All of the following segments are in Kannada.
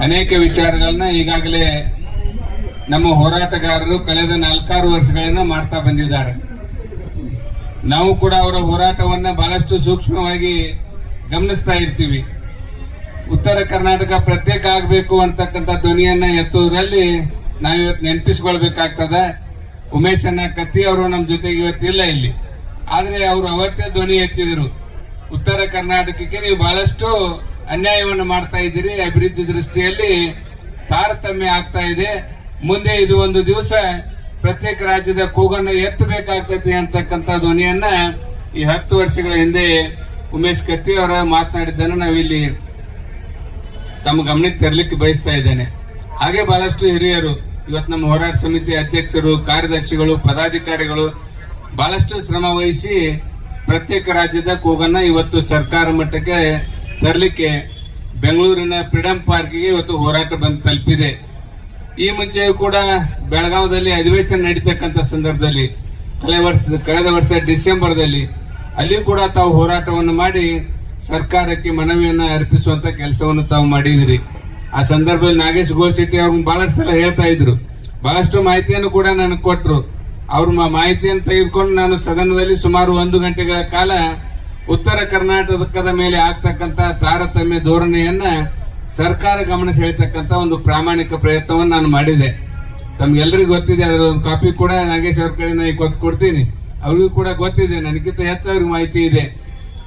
ಅನೇಕ ವಿಚಾರಗಳನ್ನ ಈಗಾಗಲೇ ನಮ್ಮ ಹೋರಾಟಗಾರರು ಕಳೆದ 4-6 ವರ್ಷಗಳಿಂದ ಮಾಡ್ತಾ ಬಂದಿದ್ದಾರೆ. ನಾವು ಕೂಡ ಅವರ ಹೋರಾಟವನ್ನ ಬಹಳಷ್ಟು ಸೂಕ್ಷ್ಮವಾಗಿ ಗಮನಿಸ್ತಾ ಇರ್ತೀವಿ. ಉತ್ತರ ಕರ್ನಾಟಕ ಪ್ರತ್ಯೇಕ ಆಗಬೇಕು ಅಂತಕ್ಕಂಥ ಧ್ವನಿಯನ್ನ ಎತ್ತುವುದರಲ್ಲಿ ನಾವು ಇವತ್ತು ನೆನಪಿಸ್ಕೊಳ್ಬೇಕಾಗ್ತದ. ಉಮೇಶ್ ಅಣ್ಣ ಕತ್ತಿ ಅವರು ನಮ್ಮ ಜೊತೆಗೆ ಇವತ್ತಿಲ್ಲ ಇಲ್ಲಿ, ಆದ್ರೆ ಅವರು ಅವತ್ತೇ ಧ್ವನಿ ಎತ್ತಿದ್ರು. ಉತ್ತರ ಕರ್ನಾಟಕಕ್ಕೆ ನೀವು ಬಹಳಷ್ಟು ಅನ್ಯಾಯವನ್ನು ಮಾಡ್ತಾ ಇದ್ದೀರಿ, ಅಭಿವೃದ್ಧಿ ದೃಷ್ಟಿಯಲ್ಲಿ ತಾರತಮ್ಯ ಆಗ್ತಾ ಇದೆ, ಮುಂದೆ ಇದು ಒಂದು ದಿವಸ ಪ್ರತ್ಯೇಕ ರಾಜ್ಯದ ಕೂಗನ್ನು ಎತ್ತಬೇಕಾಗ್ತದೆ ಅಂತಕ್ಕಂಥ ಧ್ವನಿಯನ್ನ ಈ 10 ವರ್ಷಗಳ ಹಿಂದೆ ಉಮೇಶ್ ಕತ್ತಿ ಅವರ ಮಾತನಾಡಿದ್ದನ್ನು ನಾವಿಲ್ಲಿ ತಮ್ಮ ಗಮನಕ್ಕೆ ತರಲಿಕ್ಕೆ ಬಯಸ್ತಾ ಇದ್ದೇನೆ. ಹಾಗೆ ಬಹಳಷ್ಟು ಹಿರಿಯರು ಇವತ್ತು ನಮ್ಮ ಹೋರಾಟ ಸಮಿತಿ ಅಧ್ಯಕ್ಷರು, ಕಾರ್ಯದರ್ಶಿಗಳು, ಪದಾಧಿಕಾರಿಗಳು ಬಹಳಷ್ಟು ಶ್ರಮ ವಹಿಸಿ ಪ್ರತ್ಯೇಕ ರಾಜ್ಯದ ಕೂಗನ್ನ ಇವತ್ತು ಸರ್ಕಾರ ಮಟ್ಟಕ್ಕೆ ತರಲಿಕ್ಕೆ ಬೆಂಗಳೂರಿನ ಫ್ರೀಡಂ ಪಾರ್ಕ್ಗೆ ಇವತ್ತು ಹೋರಾಟ ಬಂದು ತಲುಪಿದೆ. ಈ ಮುಂಚೆಯೂ ಕೂಡ ಬೆಳಗಾವದಲ್ಲಿ ಅಧಿವೇಶನ ನಡೀತಕ್ಕಂಥ ಸಂದರ್ಭದಲ್ಲಿ ಕಳೆದ ವರ್ಷ ಡಿಸೆಂಬರ್ದಲ್ಲಿ ಅಲ್ಲಿ ಕೂಡ ತಾವು ಹೋರಾಟವನ್ನು ಮಾಡಿ ಸರ್ಕಾರಕ್ಕೆ ಮನವಿಯನ್ನ ಅರ್ಪಿಸುವಂತ ಕೆಲಸವನ್ನು ತಾವು ಮಾಡಿದಿರಿ. ಆ ಸಂದರ್ಭದಲ್ಲಿ ನಾಗೇಶ್ ಗೋಲ್ಶೆಟ್ಟಿ ಅವ್ರು ಬಹಳಷ್ಟು ಸಲ ಹೇಳ್ತಾ ಇದ್ರು, ಬಹಳಷ್ಟು ಮಾಹಿತಿಯನ್ನು ಕೂಡ ನನಗೆ ಕೊಟ್ಟರು. ಅವ್ರ ಮಾಹಿತಿಯನ್ನು ತೆಗೆದುಕೊಂಡು ನಾನು ಸದನದಲ್ಲಿ ಸುಮಾರು 1 ಗಂಟೆಗಳ ಕಾಲ ಉತ್ತರ ಕರ್ನಾಟಕದ ಮೇಲೆ ಆಗ್ತಕ್ಕಂಥ ತಾರತಮ್ಯ ಧೋರಣೆಯನ್ನ ಸರ್ಕಾರ ಗಮನ ಸೆಳೆತಕ್ಕಂಥ ಒಂದು ಪ್ರಾಮಾಣಿಕ ಪ್ರಯತ್ನವನ್ನು ನಾನು ಮಾಡಿದೆ. ತಮ್ಗೆಲ್ಲರಿಗೂ ಗೊತ್ತಿದೆ, ಅದರ ಒಂದು ಕಾಪಿ ಕೂಡ ನಾಗೇಶ್ ಅವ್ರ ಕಡೆ ನಾನು ಕೊಡ್ತೀನಿ. ಅವ್ರಿಗೂ ಕೂಡ ಗೊತ್ತಿದೆ, ನನಗಿಂತ ಹೆಚ್ಚು ಅವ್ರಿಗೆ ಮಾಹಿತಿ ಇದೆ.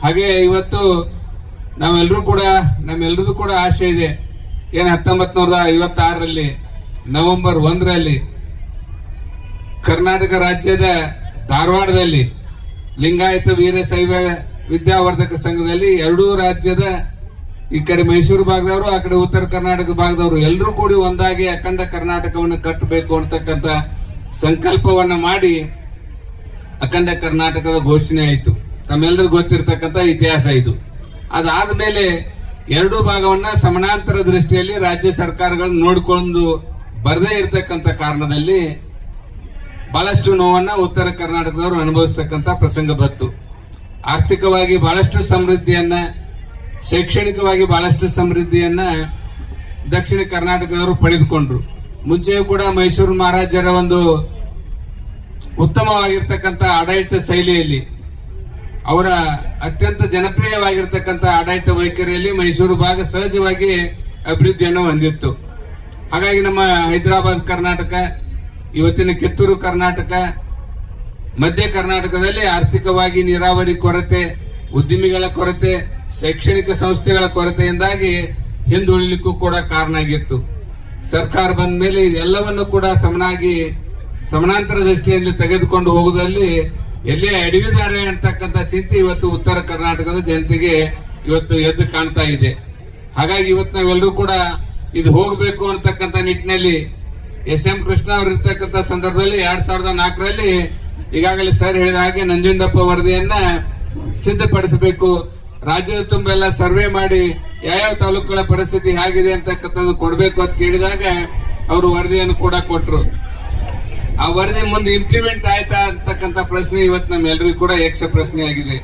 ಹಾಗೆ ಇವತ್ತು ನಮ್ಮೆಲ್ಲರದು ಕೂಡ ಆಶೆ ಇದೆ. ಏನು 1956ರಲ್ಲಿ ನವೆಂಬರ್ 1ರಲ್ಲಿ ಕರ್ನಾಟಕ ರಾಜ್ಯದ ಧಾರವಾಡದಲ್ಲಿ ಲಿಂಗಾಯತ ವೀರಶೈವ ವಿದ್ಯಾವರ್ಧಕ ಸಂಘದಲ್ಲಿ ಎರಡೂ ರಾಜ್ಯದ, ಈ ಕಡೆ ಮೈಸೂರು ಭಾಗದವರು, ಆ ಕಡೆ ಉತ್ತರ ಕರ್ನಾಟಕ ಭಾಗದವರು ಎಲ್ಲರೂ ಕೂಡಿ ಒಂದಾಗಿ ಅಖಂಡ ಕರ್ನಾಟಕವನ್ನು ಕಟ್ಟಬೇಕು ಅಂತಕ್ಕಂಥ ಸಂಕಲ್ಪವನ್ನ ಮಾಡಿ ಅಖಂಡ ಕರ್ನಾಟಕದ ಘೋಷಣೆ ಆಯಿತು. ತಮ್ಮೆಲ್ಲರಿಗೂ ಗೊತ್ತಿರತಕ್ಕಂಥ ಇತಿಹಾಸ ಇದು. ಅದಾದ ಮೇಲೆ ಎರಡೂ ಭಾಗವನ್ನ ಸಮಾನಾಂತರ ದೃಷ್ಟಿಯಲ್ಲಿ ರಾಜ್ಯ ಸರ್ಕಾರಗಳನ್ನು ನೋಡಿಕೊಂಡು ಬರದೇ ಇರತಕ್ಕಂಥ ಕಾರಣದಲ್ಲಿ ಬಹಳಷ್ಟು ನೋವನ್ನ ಉತ್ತರ ಕರ್ನಾಟಕದವರು ಅನುಭವಿಸ್ತಕ್ಕಂಥ ಪ್ರಸಂಗ ಬಂತು. ಆರ್ಥಿಕವಾಗಿ ಬಹಳಷ್ಟು ಸಮೃದ್ಧಿಯನ್ನ, ಶೈಕ್ಷಣಿಕವಾಗಿ ಬಹಳಷ್ಟು ಸಮೃದ್ಧಿಯನ್ನ ದಕ್ಷಿಣ ಕರ್ನಾಟಕದವರು ಪಡೆದುಕೊಂಡ್ರು. ಮುಂಚೆಯೂ ಕೂಡ ಮೈಸೂರು ಮಹಾರಾಜರ ಒಂದು ಉತ್ತಮವಾಗಿರ್ತಕ್ಕಂಥ ಆಡಳಿತ ಶೈಲಿಯಲ್ಲಿ, ಅವರ ಅತ್ಯಂತ ಜನಪ್ರಿಯವಾಗಿರ್ತಕ್ಕಂಥ ಆಡಳಿತ ವೈಖರಿಯಲ್ಲಿ ಮೈಸೂರು ಭಾಗ ಸಹಜವಾಗಿ ಅಭಿವೃದ್ಧಿಯನ್ನು ಹೊಂದಿತ್ತು. ಹಾಗಾಗಿ ನಮ್ಮ ಹೈದರಾಬಾದ್ ಕರ್ನಾಟಕ, ಇವತ್ತಿನ ಕಿತ್ತೂರು ಕರ್ನಾಟಕ, ಮಧ್ಯ ಕರ್ನಾಟಕದಲ್ಲಿ ಆರ್ಥಿಕವಾಗಿ ನೀರಾವರಿ ಕೊರತೆ, ಉದ್ಯಮಿಗಳ ಕೊರತೆ, ಶೈಕ್ಷಣಿಕ ಸಂಸ್ಥೆಗಳ ಕೊರತೆಯಿಂದಾಗಿ ಹಿಂದುಳಿಲಿಕ್ಕೂ ಕೂಡ ಕಾರಣ ಆಗಿತ್ತು. ಸರ್ಕಾರ ಬಂದ ಮೇಲೆ ಇದೆಲ್ಲವನ್ನು ಕೂಡ ಸಮಾನಾಂತರ ದೃಷ್ಟಿಯಲ್ಲಿ ತೆಗೆದುಕೊಂಡು ಹೋಗುವುದರಲ್ಲಿ ಎಲ್ಲೇ ಅಡವಿದ್ದಾರೆ ಅಂತಕ್ಕಂಥ ಚಿಂತೆ ಇವತ್ತು ಉತ್ತರ ಕರ್ನಾಟಕದ ಜನತೆಗೆ ಇವತ್ತು ಎದ್ದು ಕಾಣ್ತಾ ಇದೆ. ಹಾಗಾಗಿ ಇವತ್ತು ನಾವೆಲ್ಲರೂ ಕೂಡ ಇದು ಹೋಗಬೇಕು ಅಂತಕ್ಕಂಥ ನಿಟ್ಟಿನಲ್ಲಿ SM ಕೃಷ್ಣ ಅವರು ಇರ್ತಕ್ಕಂಥ ಸಂದರ್ಭದಲ್ಲಿ 2004ರಲ್ಲಿ ಈಗಾಗಲೇ ಸರ್ ಹೇಳಿದ ಹಾಗೆ ನಂಜುಂಡಪ್ಪ ವರದಿಯನ್ನ ಸಿದ್ಧಪಡಿಸಬೇಕು, ರಾಜ್ಯದ ತುಂಬೆಲ್ಲ ಸರ್ವೆ ಮಾಡಿ ಯಾವ ತಾಲೂಕುಗಳ ಪರಿಸ್ಥಿತಿ ಹೇಗಿದೆ ಅಂತಕ್ಕಂಥದ್ದು ಕೊಡಬೇಕು ಅಂತ ಕೇಳಿದಾಗ ಅವರು ವರದಿಯನ್ನು ಕೂಡ ಕೊಟ್ಟರು. ಆ ವರದಿ ಮುಂದೆ ಇಂಪ್ಲಿಮೆಂಟ್ ಆಯ್ತಾ ಅಂತಕ್ಕಂಥ ಪ್ರಶ್ನೆ ಇವತ್ತು ನಮ್ಮೆಲ್ಲರಿಗೂ ಕೂಡ ಯಕ್ಷ ಪ್ರಶ್ನೆ ಆಗಿದೆ.